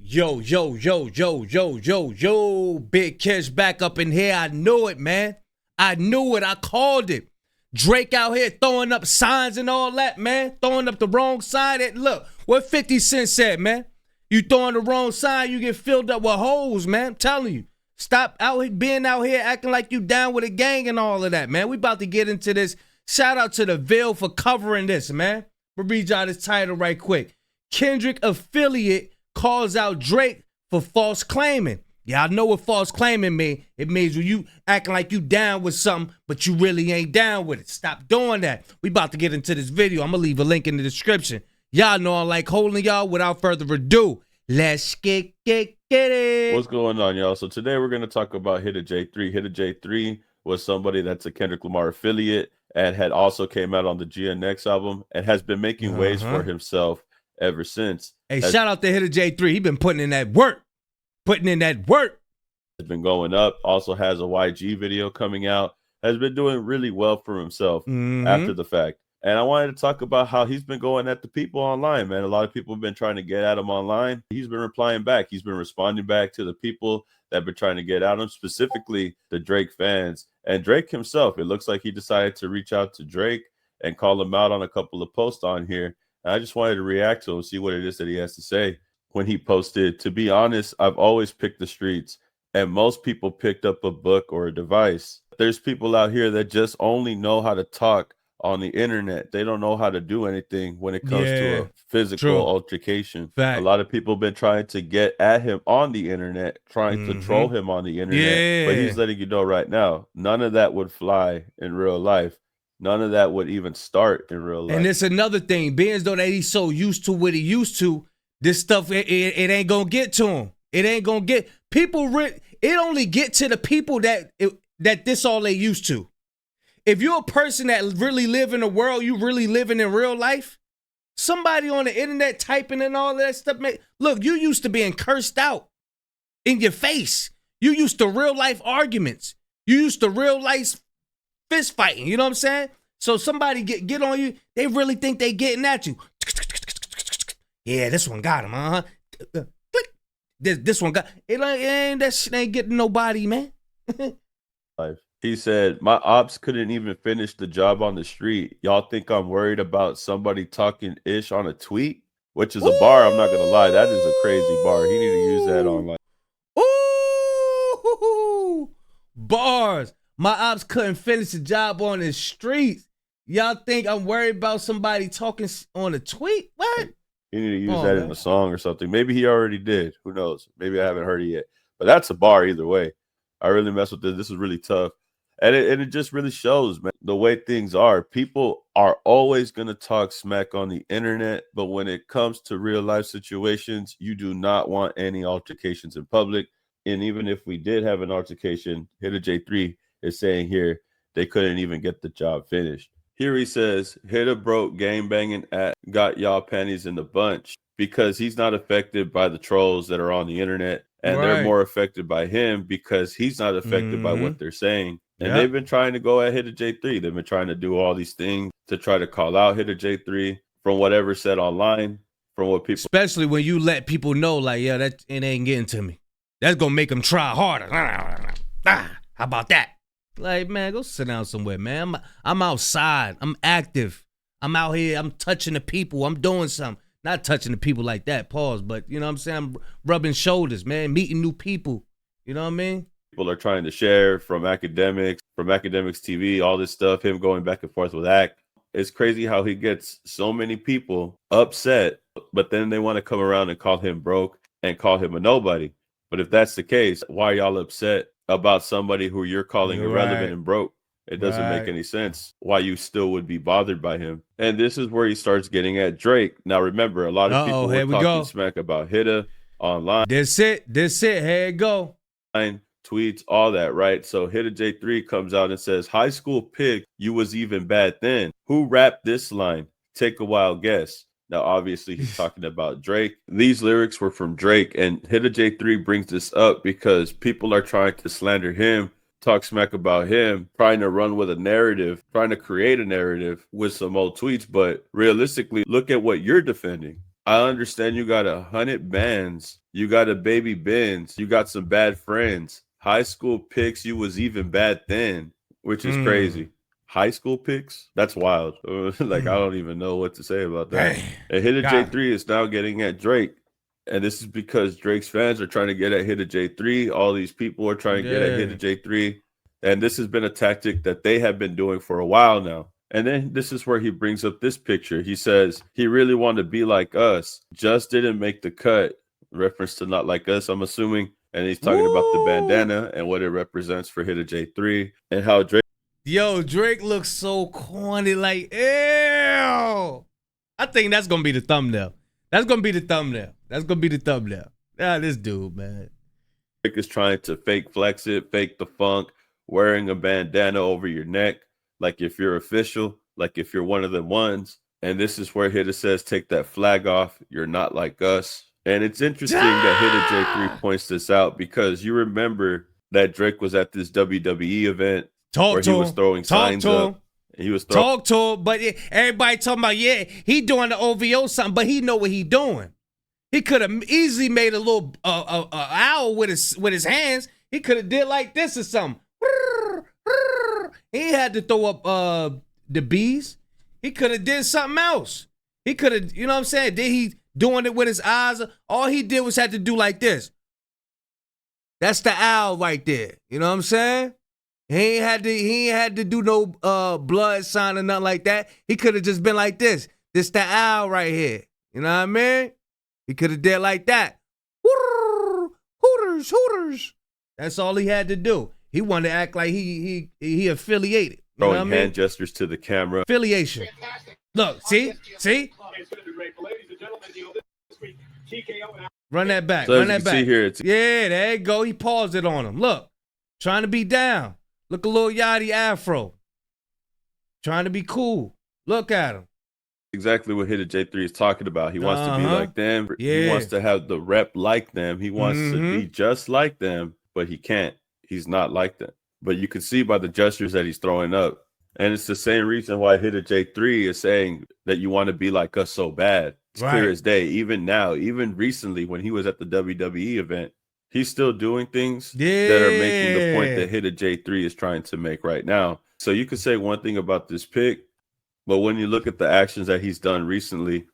Yo, yo, yo, yo, yo, yo, yo. Big Kish back up in here. I knew it, man. I knew it. I called it. Drake out here throwing up signs and all that, man. Throwing up the wrong sign. Look, what 50 Cent said, man. You throwing the wrong sign, you get filled up with hoes, man. I'm telling you. Stop being out here acting like you down with a gang and all of that, man. We about to get into this. Shout out to the Ville for covering this, man. We'll read y'all this title right quick. Kendrick affiliate calls out Drake for false claiming. Y'all know what false claiming mean. It means when you acting like you down with something, but you really ain't down with it. Stop doing that. We about to get into this video. I'm going to leave a link in the description. Y'all know I like holding y'all. Without further ado, let's get it. What's going on, y'all? So today we're going to talk about Hitta J3. Hitta J3 was somebody that's a Kendrick Lamar affiliate and had also came out on the GNX album and has been making waves for himself ever since. Hey, shout out to Hitta J3. He been putting in that work. Has been going up. Also has a YG video coming out. Has been doing really well for himself after the fact. And I wanted to talk about how he's been going at the people online, man. A lot of people have been trying to get at him online. He's been replying back. He's been responding back to the people that have been trying to get at him, specifically the Drake fans. And Drake himself, it looks like he decided to reach out to Drake and call him out on a couple of posts on here. And I just wanted to react to him, see what it is that he has to say. When he posted, "To be honest, I've always picked the streets, and most people picked up a book or a device. There's people out here that just only know how to talk on the internet. They don't know how to do anything when it comes to a physical altercation." A lot of people have been trying to get at him on the internet, trying to troll him on the internet. But he's letting you know right now, none of that would fly in real life. None of that would even start in real life. And it's another thing, being as though that he's so used to what he used to, this stuff, it ain't gonna get to him. It ain't gonna get people. It only get to the people that this all they used to. If you're a person that really live in the world, you really living in real life, somebody on the internet typing and all that stuff, man, look, you used to being cursed out in your face. You used to real life arguments. You used to real life fist fighting. You know what I'm saying? So somebody get on you, they really think they getting at you. Yeah, this one got him, This one got it. Ain't that shit ain't getting nobody, man. He said, "My ops couldn't even finish the job on the street. Y'all think I'm worried about somebody talking ish on a tweet?" Which is a bar. I'm not gonna lie, that is a crazy bar. He need to use that online. Ooh, bars. My ops couldn't finish the job on the streets. Y'all think I'm worried about somebody talking on a tweet? What? You need to use that in a song or something. Maybe he already did. Who knows? Maybe I haven't heard it yet. But that's a bar either way. I really mess with this. This is really tough. And it just really shows, man, the way things are. People are always going to talk smack on the internet. But when it comes to real life situations, you do not want any altercations in public. And even if we did have an altercation, Hitta J3 is saying here they couldn't even get the job finished. Here he says, "Hitta broke gang banging at got y'all panties in the bunch," because he's not affected by the trolls that are on the internet. And they're more affected by him because he's not affected by what they're saying. And they've been trying to go at Hitta J3. They've been trying to do all these things to try to call out Hitta J3 from whatever said online, from what people. Especially when you let people know, like, yeah, that it ain't getting to me. That's gonna make them try harder. How about that? Like, man, go sit down somewhere, man. I'm outside. I'm active. I'm out here. I'm touching the people. I'm doing something. Not touching the people like that, pause, but you know what I'm saying? I'm rubbing shoulders, man, meeting new people. You know what I mean? People are trying to share from academics TV, all this stuff, him going back and forth with ACT. It's crazy how he gets so many people upset, but then they want to come around and call him broke and call him a nobody. But if that's the case, why are y'all upset about somebody who you're calling irrelevant and broke? It doesn't make any sense why you still would be bothered by him. And this is where he starts getting at Drake. Now, remember, a lot of people were talking smack about Hitta online. This it. Here it go. Tweets, all that, right? So Hitta J3 comes out and says, "High school pig, you was even bad then. Who rapped this line? Take a wild guess." Now, obviously, he's talking about Drake. These lyrics were from Drake, and Hitta J3 brings this up because people are trying to slander him, talk smack about him, trying to run with a narrative, trying to create a narrative with some old tweets. But realistically, look at what you're defending. I understand you got 100 bands, you got a baby Benz, you got some bad friends. High school pics, you was even bad then, which is crazy. High school pics? That's wild. Like, I don't even know what to say about that. Dang. And Hitta Got J3 is now getting at Drake. And this is because Drake's fans are trying to get at Hitta J3. All these people are trying to get at Hitta J3. And this has been a tactic that they have been doing for a while now. And then this is where he brings up this picture. He says he really wanted to be like us, just didn't make the cut. Reference to Not Like Us, I'm assuming. And he's talking about the bandana and what it represents for Hitta J3 and how Drake. Yo, Drake looks so corny, like, ew. I think that's going to be the thumbnail. That's going to be the thumbnail. That's going to be the thumbnail. Ah, this dude, man. Drake is trying to fake flex it, fake the funk, wearing a bandana over your neck, like if you're official, like if you're one of the ones. And this is where Hitta says, take that flag off. You're not like us. And it's interesting that Hitta J3 points this out because you remember that Drake was at this WWE event where he was throwing signs up. He was throwing. Talk to him, but everybody talking about, yeah, he doing the OVO something, but he know what he doing. He could have easily made a little owl with his hands. He could have did like this or something. He had to throw up the bees. He could have did something else. He could have, you know what I'm saying? Did he doing it with his eyes? All he did was had to do like this. That's the owl right there. You know what I'm saying? He ain't had to do no blood sign or nothing like that. He could have just been like this. This the owl right here. You know what I mean? He could have did like that. Hooters, hooters. That's all he had to do. He wanted to act like he affiliated. You know what I mean? Hand gestures to the camera. Affiliation. Look, see? Run that back. So Run that back. See here, yeah, there you go. He paused it on him. Look, trying to be down. Look, a little yachty afro. Trying to be cool. Look at him. Exactly what Hitta J3 is talking about. He wants to be like them. Yeah. He wants to have the rep like them. He wants to be just like them, but he can't. He's not like them. But you can see by the gestures that he's throwing up. And it's the same reason why Hitta J3 is saying that you want to be like us so bad. It's clear as day. Even now, even recently when he was at the WWE event, he's still doing things that are making the point that Hitta J3 is trying to make right now. So you could say one thing about this pick, but when you look at the actions that he's done recently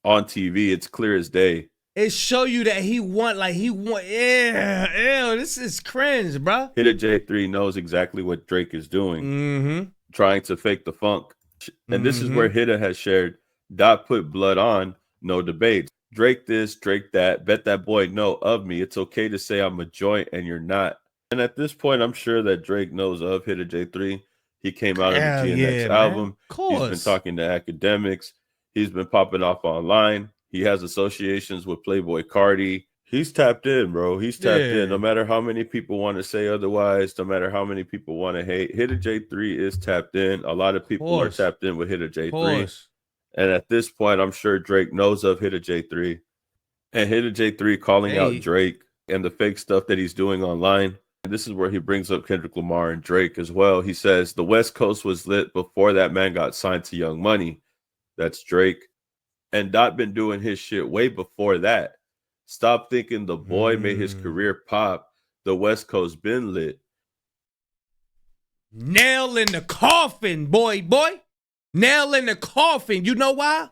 on TV, it's clear as day. It show you that he want, yeah, this is cringe, bro. Hitta J3 knows exactly what Drake is doing, trying to fake the funk. And this is where Hitta has shared, Dot put blood on, no debate. Drake this, Drake that, bet that boy know of me. It's okay to say I'm a joint and you're not. And at this point, I'm sure that Drake knows of Hitta J3. He came out on the GNX album. He's been talking to academics. He's been popping off online. He has associations with Playboy Cardi. He's tapped in, bro. He's tapped in. No matter how many people want to say otherwise, no matter how many people want to hate, Hitta J3 is tapped in. A lot of people are tapped in with Hitta J3. And at this point, I'm sure Drake knows of Hitta J3. And Hitta J3 calling out Drake and the fake stuff that he's doing online. And this is where he brings up Kendrick Lamar and Drake as well. He says, the West Coast was lit before that man got signed to Young Money. That's Drake. And Dot been doing his shit way before that. Stop thinking the boy made his career pop. The West Coast been lit. Nail in the coffin, boy. Nail in the coffin. You know why?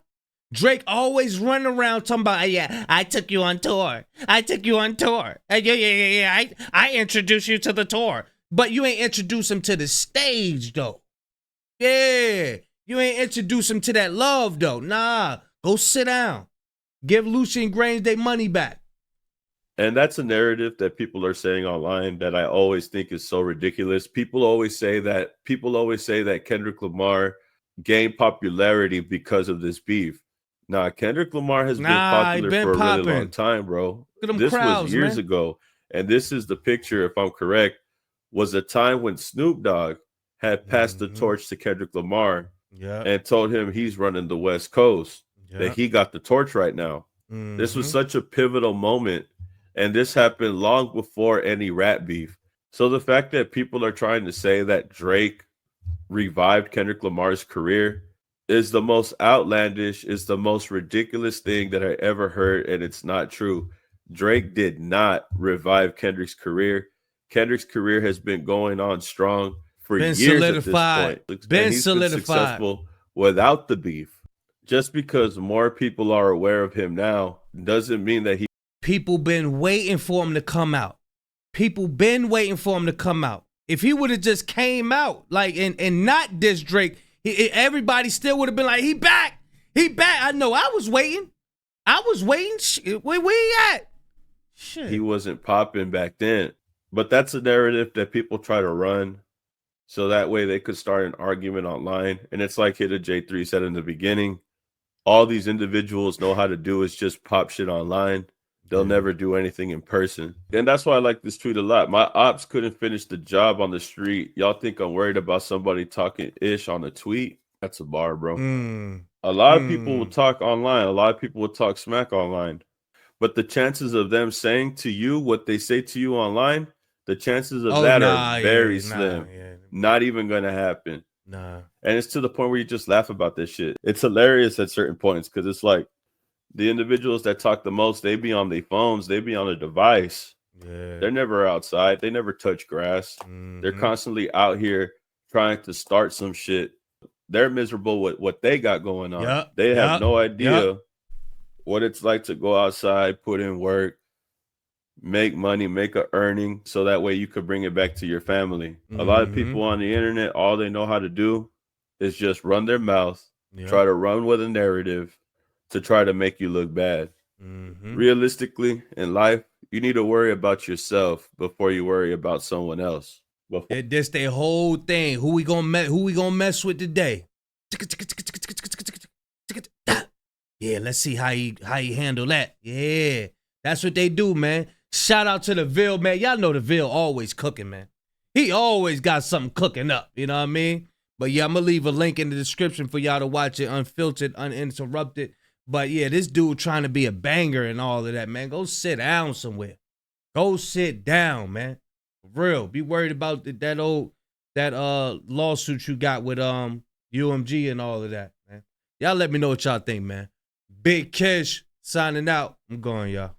Drake always run around talking about, yeah, I took you on tour. I introduced you to the tour. But you ain't introduce him to the stage, though. Yeah. You ain't introduce him to that love, though. Nah. Go sit down. Give Lucian Grainge their money back. And that's a narrative that people are saying online that I always think is so ridiculous. People always say that Kendrick Lamar gained popularity because of this beef. Nah, Kendrick Lamar has been popular for a really long time, bro. This was years ago. And this is the picture, if I'm correct, was a time when Snoop Dogg had passed the torch to Kendrick Lamar and told him he's running the West Coast. That he got the torch right now. This was such a pivotal moment, and this happened long before any rap beef. So the fact that people are trying to say that Drake revived Kendrick Lamar's career is the most outlandish, is the most ridiculous thing that I ever heard, and it's not true. Drake did not revive Kendrick's career. Kendrick's career has been going on strong for Been years at this solidified. point, and Been he's been solidified. successful without the beef. Just because more people are aware of him now doesn't mean that he. People been waiting for him to come out. People been waiting for him to come out. If he would have just came out like and not diss Drake, everybody still would have been like, he back. He back. I know. I was waiting. Where he at? Shit. He wasn't popping back then. But that's a narrative that people try to run so that way they could start an argument online. And it's like Hitta J3 said in the beginning, all these individuals know how to do is just pop shit online. They'll never do anything in person. And that's why I like this tweet a lot. My ops couldn't finish the job on the street. Y'all think I'm worried about somebody talking ish on a tweet? That's a bar, bro. A lot of people will talk online. A lot of people will talk smack online. But the chances of them saying to you what they say to you online, the chances of that are very slim. Not even going to happen. Nah. And it's to the point where you just laugh about this shit. It's hilarious at certain points because it's like the individuals that talk the most, they be on their phones, they be on a device. Yeah. They're never outside. They never touch grass. They're constantly out here trying to start some shit. They're miserable with what they got going on. They have no idea what it's like to go outside, put in work, make money, make a earning, so that way you could bring it back to your family. A lot of people on the internet, all they know how to do is just run their mouth, try to run with a narrative to try to make you look bad. Realistically, in life, you need to worry about yourself before you worry about someone else. That's their whole thing. Who we gonna mess with today? Yeah, let's see how he handle that. Yeah, that's what they do, man. Shout out to the Ville, man. Y'all know the Ville always cooking, man. He always got something cooking up. You know what I mean? But yeah, I'm gonna leave a link in the description for y'all to watch it unfiltered, uninterrupted. But yeah, this dude trying to be a banger and all of that, man. Go sit down somewhere. Go sit down, man. For real. Be worried about that lawsuit you got with UMG and all of that, man. Y'all let me know what y'all think, man. Big Kish signing out. I'm going, y'all.